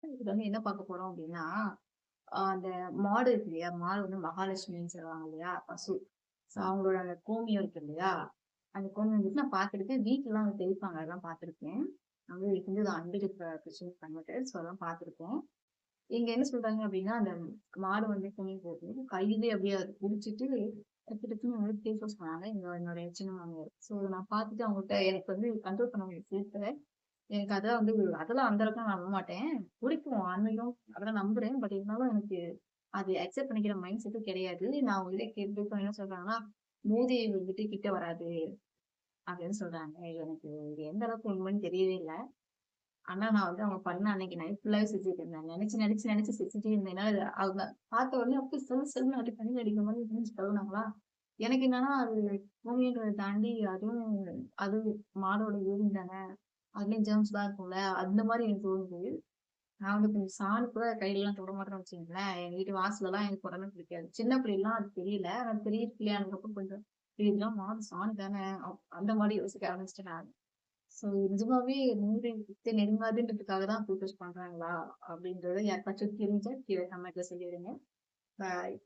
இதுல வந்து என்ன பார்க்க போறோம் அப்படின்னா, அந்த மாடு இருக்கு இல்லையா? மாடு வந்து மகாலட்சுமின்னு சொல்லுவாங்க இல்லையா? பசு. ஸோ அவங்களோட அந்த கோமியம் இருக்கு இல்லையா? அந்த கோமியம் வந்துட்டு நான் பார்த்துருக்கேன். வீட்லலாம் வந்து தெளிப்பாங்க. அதெல்லாம் பார்த்துருக்கேன். நான் வந்து இதுக்கு வந்து அன்பில் கிருஷ்ணன் கன்வெர்ட்டட். ஸோ அதெல்லாம் பார்த்துருக்கேன். இங்க என்ன சொல்றாங்க அப்படின்னா, அந்த மாடு வந்து கோமியம் போட்டு கையிலேயே அப்படியே அத புடிச்சிட்டு டக்கு டக்குன்னு வந்து தேய்க்க சொன்னாங்க. என்னுடைய சின்ன மாமியார். ஸோ நான் பார்த்துட்டு அவங்கள்ட்ட எனக்கு வந்து கண்ட்ரோல் பண்ண முடியல சிரிப்ப. எனக்கு அதெல்லாம் வந்து அதெல்லாம் அந்த அளவுக்குலாம் நான் நம்ப மாட்டேன். பிடிக்கும் ஆன்மீகம் அதெல்லாம் நம்புறேன். பட் இருந்தாலும் எனக்கு அது அக்செப்ட் பண்ணிக்கிற மைண்ட் செட்டும் கிடையாது. நான் அவங்ககிட்ட கேட்டதுக்கு என்ன சொல்றாங்கன்னா, "மூதேவி வந்துட்டு கிட்ட வராது" அப்படின்னு சொல்றாங்க. எனக்கு இது எந்த அளவுக்கு உண்மைன்னு தெரியவே இல்ல. ஆனா நான் வந்து அவங்க பண்ண அன்னைக்கு நைட் ஃபுல்லாவே சிரிச்சுட்டு இருந்தேன். நெனச்சு சிரிச்சுட்டே இருந்தேன். ஏன்னா அவங்க பார்த்த உடனே அப்படியே சிலு சிலுன்னு அப்படி கண்ணீர் அடிக்கிற மாரி மூஞ்சி கழுவுனாங்களா, எனக்கு என்னன்னா அது பூமின்றத தாண்டி அதுவும் அது மாடோட யூரின் தானே. அதுலயும் ஜெர்ம்ஸ் தான் இருக்கும்ல. அந்த மாரி எனக்கு தோணுது. நான் வந்து கொஞ்சம் சாணி கூட கையிலலாம் தொட மாட்டேன்னு வச்சுக்கங்களேன். எங்க வீட்டு வாசல்லலாம் எனக்கு உடனே பிடிக்காது. சின்ன பிள்ளைலாம் அது தெரியல. ஆனா பெரிய பிள்ளையானதுக்கப்புறம் கொஞ்சம் இதெல்லாம் மாடு சாணி தானே அந்த மாரி யோசிக்க ஆரம்பிச்சுட்டேன் நானு. ஸோ நிஜமாவே நீரை விட்டு நெருங்காதுன்றதுக்காக தான் ப்ரொபோஸ் பண்றாங்களா? அப்படின்றது யாருக்காச்சும் தெரிஞ்சா கீழ கமெண்ட்ல சொல்லிடுங்க. பாய்.